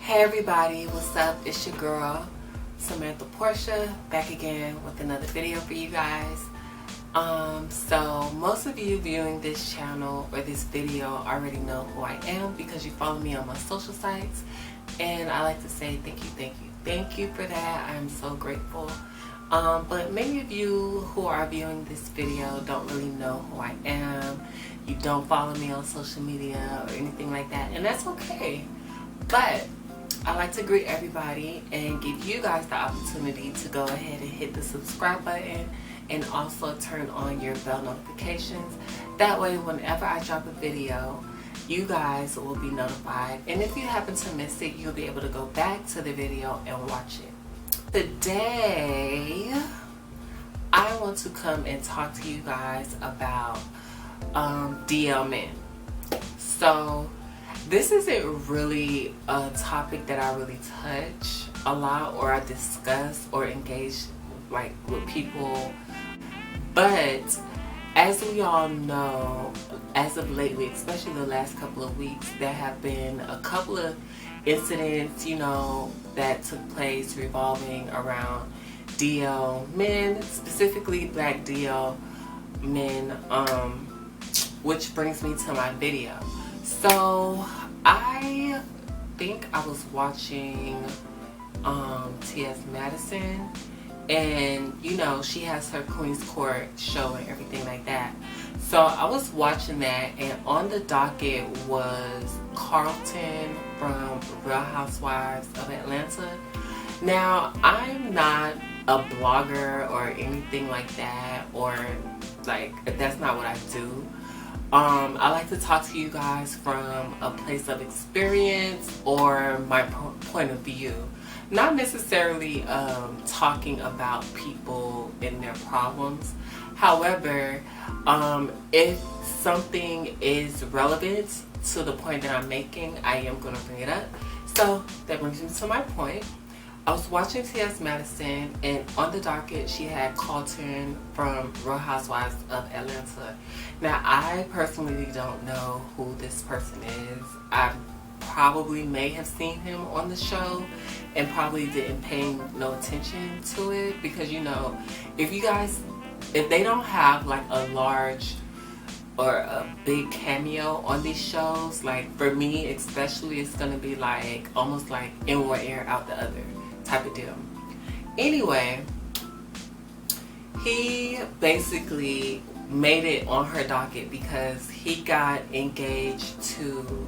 Hey everybody, what's up? It's your girl Samantha Portia back again with another video for you guys. So most of you viewing this channel or this video already know who I am because you follow me on my social sites, and I like to say thank you for that. I'm so grateful. But many of you who are viewing this video don't really know who I am. You don't follow me on social media or anything like that, and that's okay. But I like to greet everybody and give you guys the opportunity to go ahead and hit the subscribe button and also turn on your bell notifications. That way whenever I drop a video, you guys will be notified, and if you happen to miss it, you'll be able to go back to the video and watch it. Today I want to come and talk to you guys about DL men. So this isn't really a topic that I really touch a lot, or I discuss or engage like with people, but as we all know, as of lately, especially the last couple of weeks, there have been a couple of incidents, you know, that took place revolving around DL men, specifically black DL men, which brings me to my video. So I think I was watching T.S. Madison, and you know, she has her Queen's Court show and everything like that. So I was watching that, and on the docket was Carlton from Real Housewives of Atlanta. Now, I'm not a blogger or anything like that, or like, that's not what I do. I like to talk to you guys from a place of experience or my point of view. Not necessarily talking about people and their problems. However, if something is relevant to the point that I'm making, I am going to bring it up. So that brings me to my point. I was watching T.S. Madison, and on the docket she had Carlton from Real Housewives of Atlanta. Now, I personally don't know who this person is. I probably may have seen him on the show and probably didn't pay no attention to it, because you know, if they don't have like a large or a big cameo on these shows, like for me especially, it's gonna be like almost like in one ear out the other type of deal. Anyway, he basically made it on her docket because he got engaged to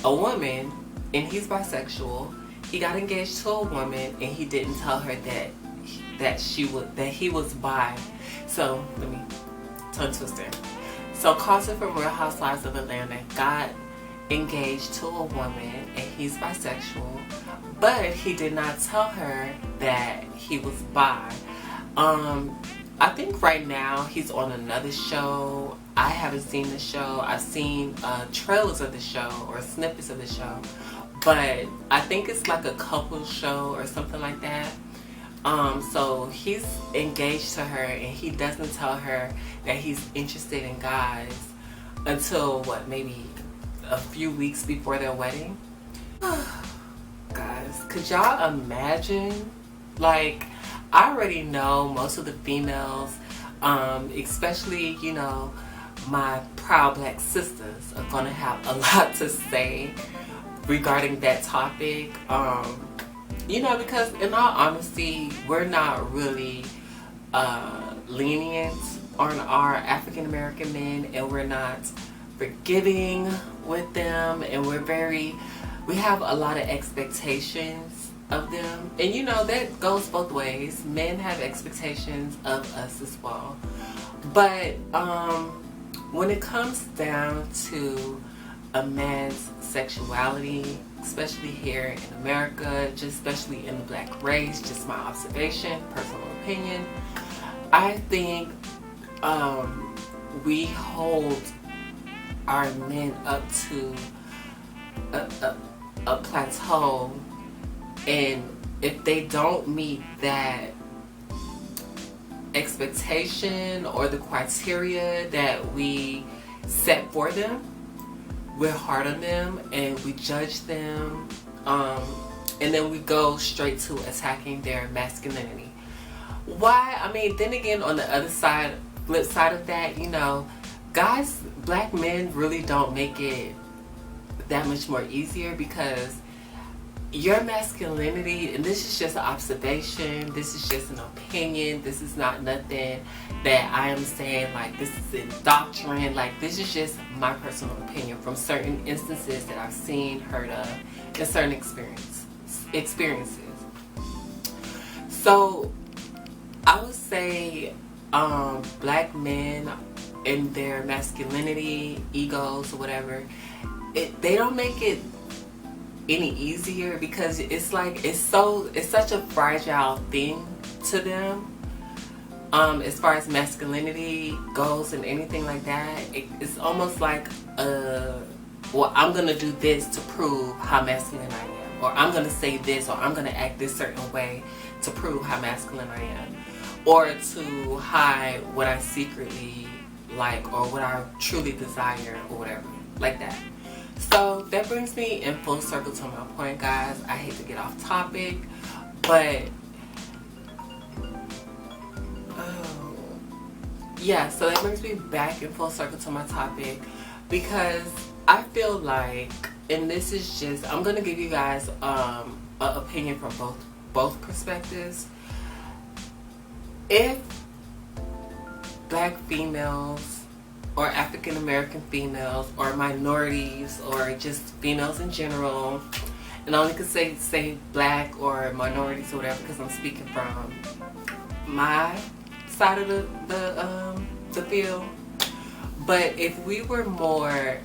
a woman, and he's bisexual. He got engaged to a woman, and he didn't tell her that he was bi. So let me tongue twister. So Carlton from Real Housewives of Atlanta got engaged to a woman, and he's bisexual, but he did not tell her that he was bi. I think right now he's on another show. I haven't seen the show. I've seen trailers of the show or snippets of the show, but I think it's like a couple show or something like that. So he's engaged to her, and he doesn't tell her that he's interested in guys until what, maybe a few weeks before their wedding. Guys, could y'all imagine? Like, I already know most of the females, especially, you know, my proud black sisters, are gonna have a lot to say regarding that topic. You know, because in all honesty, we're not really lenient on our African American men, and we're not forgiving with them, and we have a lot of expectations of them. And you know, that goes both ways. Men have expectations of us as well. But when it comes down to a man's sexuality, especially here in America, just especially in the black race, just my observation, personal opinion, I think we hold our men up to a plateau, and if they don't meet that expectation or the criteria that we set for them, we're hard on them and we judge them and then we go straight to attacking their masculinity. Why? I mean, then again, on the other side, flip side of that, you know, guys, black men really don't make it that much more easier, because your masculinity, and this is just an observation, this is just an opinion, this is not nothing that I am saying like this is in doctrine, like this is just my personal opinion from certain instances that I've seen, heard of, and certain experiences. So I would say black men and their masculinity, egos, or whatever, they don't make it any easier, because it's like it's such a fragile thing to them, as far as masculinity goes and anything like that. It's almost like well, I'm gonna do this to prove how masculine I am, or I'm gonna say this, or I'm gonna act this certain way to prove how masculine I am, or to hide what I secretly like, or what I truly desire, or whatever, like that. So that brings me in full circle to my point, guys. I hate to get off topic, but yeah, so that brings me back in full circle to my topic, because I feel like, and this is just, I'm gonna give you guys an opinion from both perspectives. If black females, or African American females, or minorities, or just females in general, and I only could say black or minorities or whatever, because I'm speaking from my side of the field. But if we were more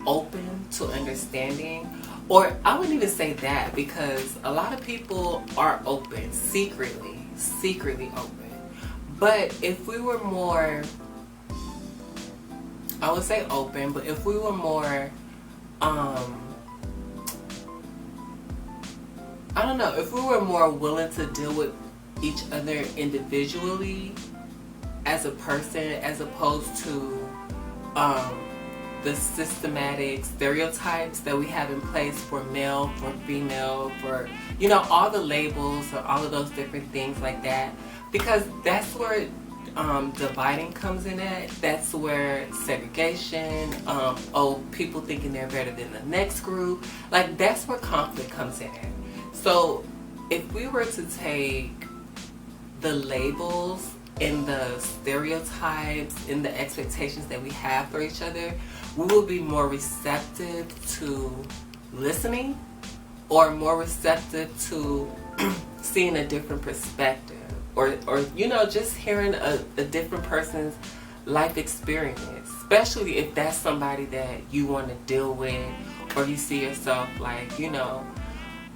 open to understanding, or I wouldn't even say that, because a lot of people are open, secretly open. But if we were more, I would say open, but if we were more, I don't know, if we were more willing to deal with each other individually as a person, as opposed to the systematic stereotypes that we have in place for male, for female, for, you know, all the labels, or all of those different things like that, because that's where dividing comes in at. That's where segregation, people thinking they're better than the next group, like that's where conflict comes in at. So if we were to take the labels and the stereotypes and the expectations that we have for each other, we will be more receptive to listening, or more receptive to seeing a different perspective, or you know, just hearing a different person's life experience, especially if that's somebody that you want to deal with, or you see yourself like, you know,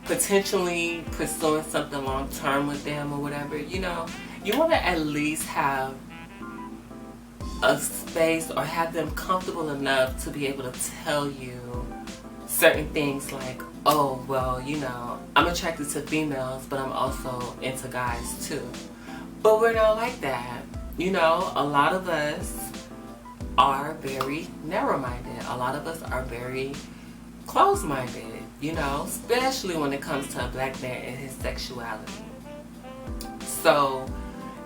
potentially pursuing something long term with them or whatever. You know, you want to at least have a space, or have them comfortable enough to be able to tell you certain things, like, oh, well, you know, I'm attracted to females, but I'm also into guys too. But we're not like that. You know, a lot of us are very narrow-minded. A lot of us are very closed-minded, you know, especially when it comes to a black man and his sexuality. So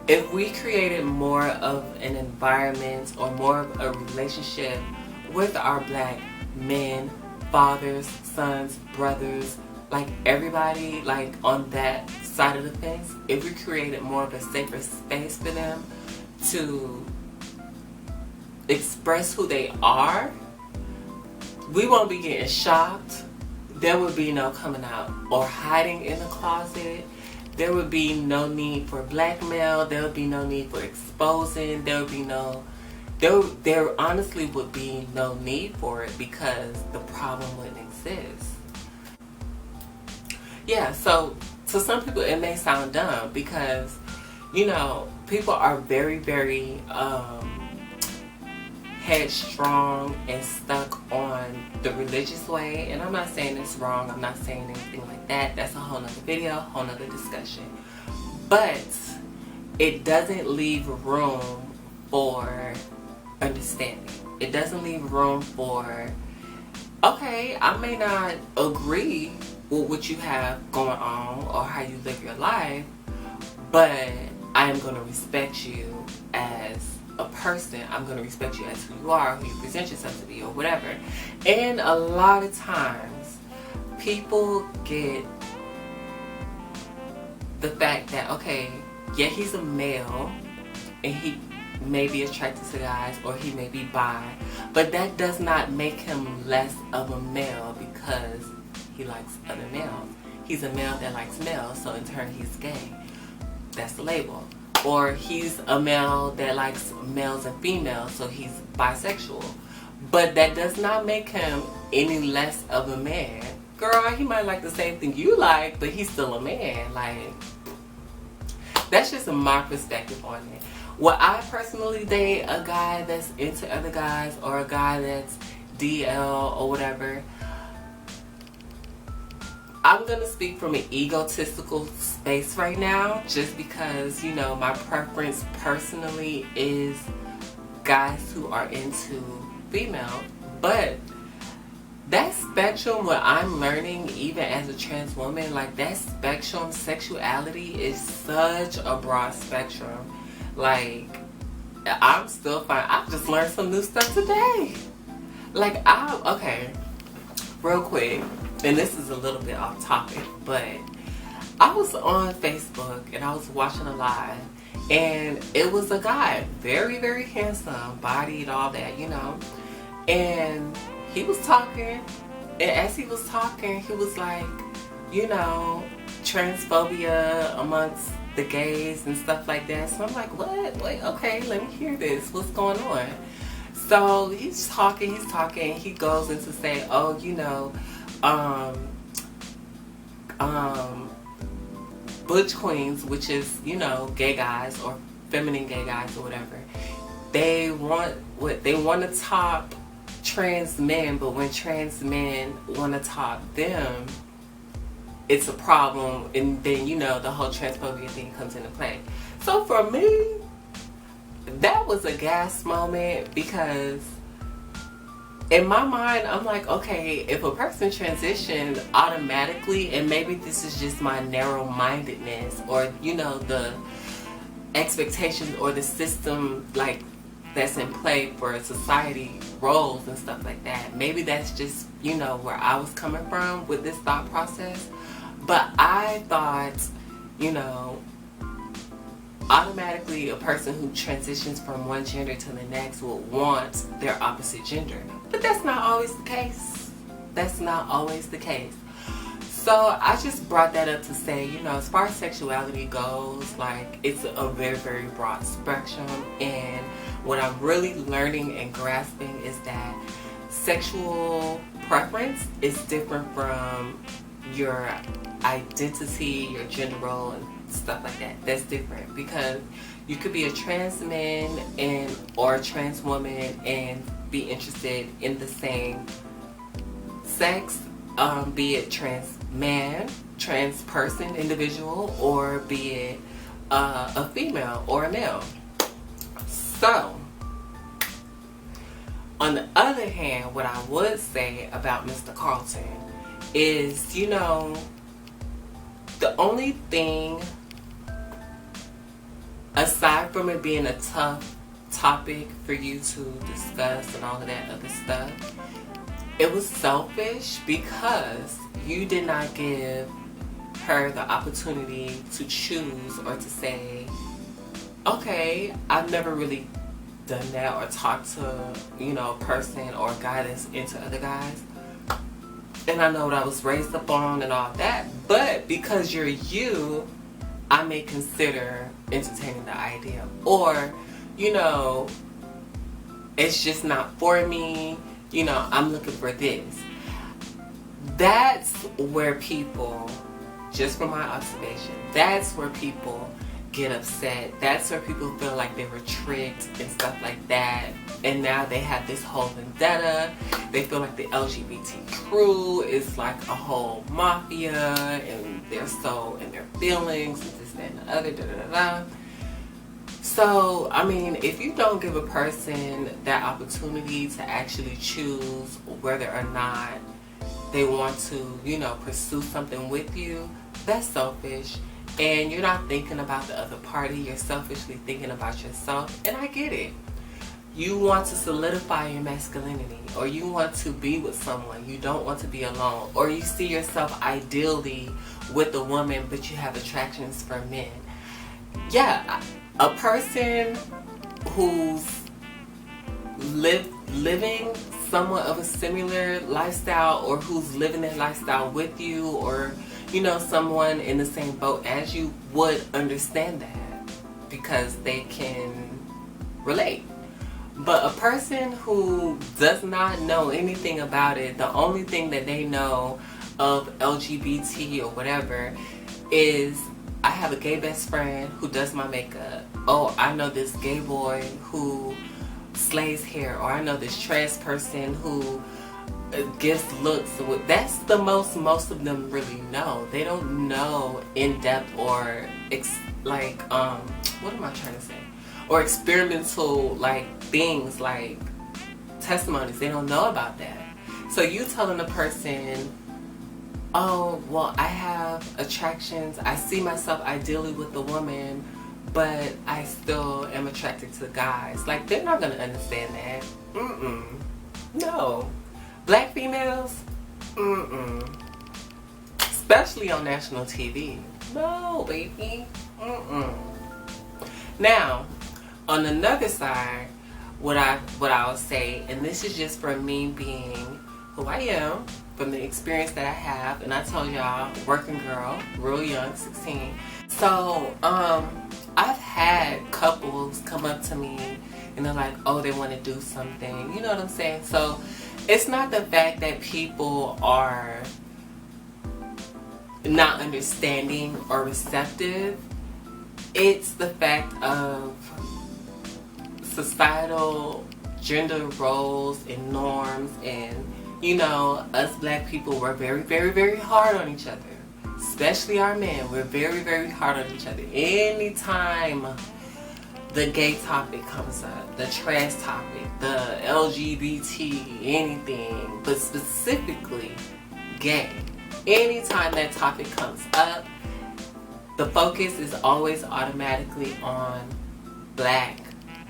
if we created more of an environment, or more of a relationship with our black men, fathers, sons, brothers, like everybody, like on that side of the fence, if we created more of a safer space for them to express who they are, we won't be getting shocked. There would be no coming out or hiding in the closet. There would be no need for blackmail. There would be no need for exposing. There honestly would be no need for it, because the problem wouldn't exist. Yeah, so to some people it may sound dumb, because, you know, people are very, very headstrong and stuck on the religious way. And I'm not saying it's wrong. I'm not saying anything like that. That's a whole nother video, a whole nother discussion. But it doesn't leave room for understanding. It doesn't leave room for, okay, I may not agree with what you have going on or how you live your life, but I am going to respect you as a person. I'm going to respect you as who you are, who you present yourself to be, or whatever. And a lot of times, people get the fact that, okay, yeah, he's a male, and he may be attracted to guys, or he may be bi, but that does not make him less of a male because he likes other males. He's a male that likes males, so in turn he's gay. That's the label. Or he's a male that likes males and females, so he's bisexual. But that does not make him any less of a man. Girl, he might like the same thing you like, but he's still a man. Like, that's just my perspective on it. Would I personally date a guy that's into other guys, or a guy that's DL or whatever? I'm going to speak from an egotistical space right now, just because, you know, my preference personally is guys who are into female. But that spectrum, what I'm learning even as a trans woman, like that spectrum, sexuality is such a broad spectrum. Like, I'm still fine. I just learned some new stuff today. Like, okay, real quick, and this is a little bit off topic, but I was on Facebook and I was watching a live, and it was a guy, very, very handsome, bodied, all that, you know, and he was talking, and as he was talking, he was like, you know, transphobia amongst the gays and stuff like that. So I'm like, what? Wait, okay, let me hear this. What's going on? So he's talking, he goes into say, oh, you know, butch queens, which is, you know, gay guys or feminine gay guys or whatever, they want to top trans men, but when trans men want to top them, it's a problem, and then, you know, the whole transphobia thing comes into play. So for me, that was a gas moment, because in my mind, I'm like, okay, if a person transitioned automatically, and maybe this is just my narrow-mindedness, or, you know, the expectations or the system, like, that's in play for society roles and stuff like that. Maybe that's just, you know, where I was coming from with this thought process. But I thought, you know, automatically a person who transitions from one gender to the next will want their opposite gender. But that's not always the case. That's not always the case. So I just brought that up to say, you know, as far as sexuality goes, like, it's a very, very broad spectrum. And what I'm really learning and grasping is that sexual preference is different from your identity, your gender role, and stuff like that. That's different, because you could be a trans man or a trans woman and be interested in the same sex, be it trans man, trans person, individual, or be it a female or a male. So, on the other hand, what I would say about Mr. Carlton is, you know, the only thing, aside from it being a tough topic for you to discuss and all of that other stuff, it was selfish because you did not give her the opportunity to choose or to say, okay, I've never really done that or talked to, you know, a person or a guy that's into other guys, and I know what I was raised up on and all that, but because you're you, I may consider entertaining the idea. Or, you know, it's just not for me, you know, I'm looking for this. That's where people, just from my observation, that's where people get upset. That's where people feel like they were tricked and stuff like that. And now they have this whole vendetta. They feel like the LGBT crew is like a whole mafia, and they're so in their feelings and this, that, and the other, da da da da. So, I mean, if you don't give a person that opportunity to actually choose whether or not they want to, you know, pursue something with you, that's selfish. And you're not thinking about the other party, you're selfishly thinking about yourself. And I get it. You want to solidify your masculinity, or you want to be with someone, you don't want to be alone, or you see yourself ideally with a woman but you have attractions for men. Yeah, a person who's living somewhat of a similar lifestyle, or who's living that lifestyle with you, or you know, someone in the same boat as you, would understand that because they can relate. But a person who does not know anything about it, the only thing that they know of LGBT or whatever is, I have a gay best friend who does my makeup. Oh, I know this gay boy who slays hair, or I know this trans person who gives looks. That's the most of them really know. They don't know in depth or what am I trying to say? Or experimental things like testimonies. They don't know about that. So you telling a person, oh, well, I have attractions, I see myself ideally with a woman, but I still am attracted to guys. Like, they're not gonna understand that. No. Black females, especially on national TV. No, baby. Now, on another side, what I would say, and this is just from me being who I am, from the experience that I have, and I told y'all, working girl, real young, 16. So, I've had couples come up to me and they're like, oh, they want to do something. You know what I'm saying? So, it's not the fact that people are not understanding or receptive. It's the fact of societal gender roles and norms, and you know, us black people, we're very, very, very hard on each other. Especially our men, we're very, very hard on each other. Anytime the gay topic comes up, the trans topic, the LGBT, anything, but specifically gay, anytime that topic comes up, the focus is always automatically on black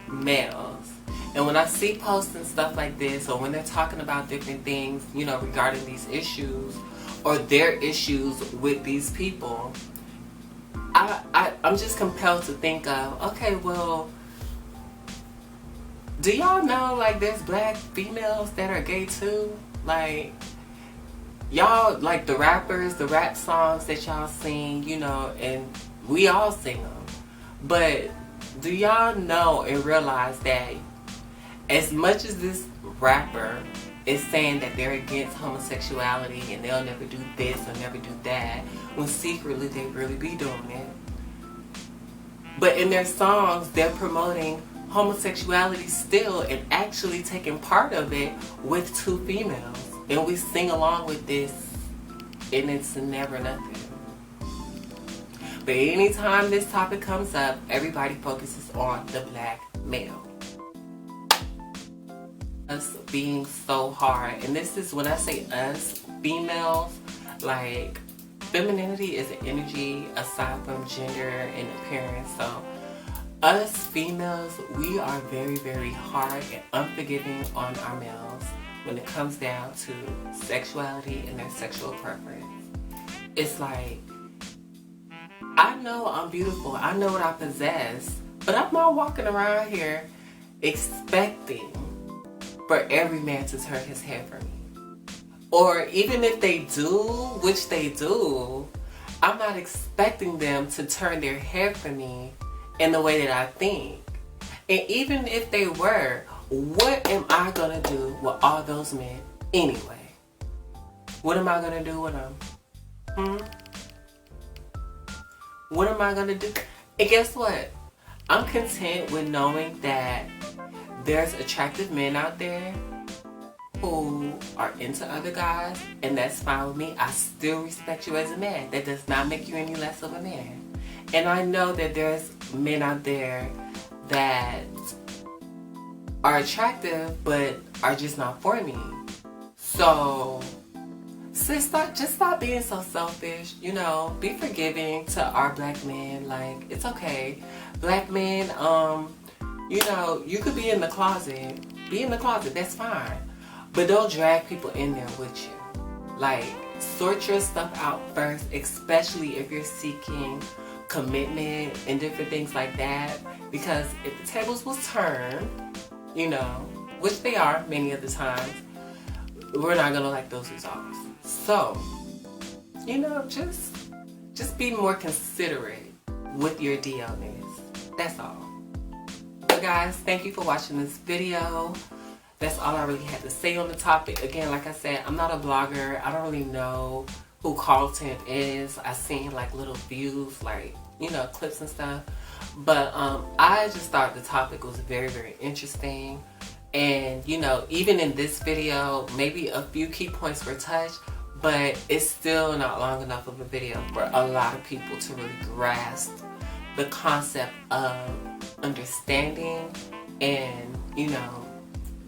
males. And when I see posts and stuff like this, or when they're talking about different things, you know, regarding these issues or their issues with these people, I'm just compelled to think of, okay, well, do y'all know, like, there's black females that are gay too? Like, y'all, like, the rappers, the rap songs that y'all sing, you know, and we all sing them. But do y'all know and realize that as much as this rapper is saying that they're against homosexuality and they'll never do this or never do that, when secretly they really be doing it. But in their songs, they're promoting homosexuality still and actually taking part of it with two females. And we sing along with this, and it's never nothing. But anytime this topic comes up, everybody focuses on the black male. Us being so hard, and this is when I say us, females, like, femininity is an energy aside from gender and appearance. So us females, we are very, very hard and unforgiving on our males when it comes down to sexuality and their sexual preference. It's like, I know I'm beautiful, I know what I possess, but I'm not walking around here expecting for every man to turn his head for me. Or even if they do, which they do, I'm not expecting them to turn their head for me in the way that I think. And even if they were, what am I gonna do with all those men anyway? What am I gonna do with them? What am I gonna do? And guess what? I'm content with knowing that there's attractive men out there who are into other guys, and that's fine with me. I still respect you as a man. That does not make you any less of a man. And I know that there's men out there that are attractive but are just not for me. So Sis, just stop being so selfish. You know, be forgiving to our black men. Like, it's okay. Black men, you know, you could be in the closet. Be in the closet, that's fine. But don't drag people in there with you. Like, sort your stuff out first, especially if you're seeking commitment and different things like that. Because if the tables was turned, you know, which they are many of the times, we're not gonna like those results. So, you know, just be more considerate with your DLness. That's all. But guys, thank you for watching this video. That's all I really had to say on the topic. Again, like I said, I'm not a blogger. I don't really know who Carlton is. I seen like little views, like, you know, clips and stuff. But I just thought the topic was very, very interesting. And, you know, even in this video, maybe a few key points were touched, but it's still not long enough of a video for a lot of people to really grasp the concept of understanding and, you know,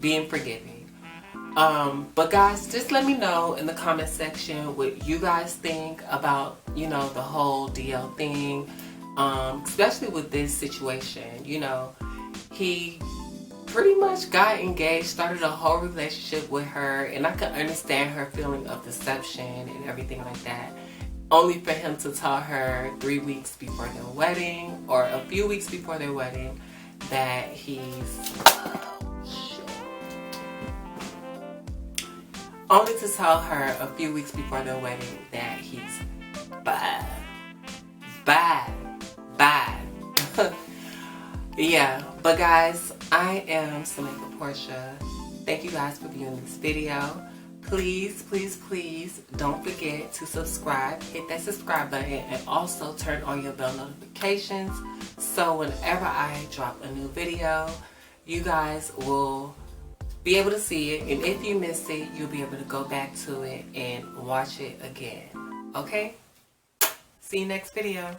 being forgiving. But guys, just let me know in the comment section what you guys think about, you know, the whole DL thing, especially with this situation. You know, he pretty much got engaged, started a whole relationship with her, and I could understand her feeling of deception and everything like that, only for him to tell her 3 weeks before their wedding, or a few weeks before their wedding, that he's only to tell her a few weeks before their wedding that he's bad. Yeah, but guys, I am Samantha Portia. Thank you guys for viewing this video. Please, please, please don't forget to subscribe. Hit that subscribe button and also turn on your bell notifications so whenever I drop a new video, you guys will be able to see it. And if you miss it, you'll be able to go back to it and watch it again. Okay? See you next video.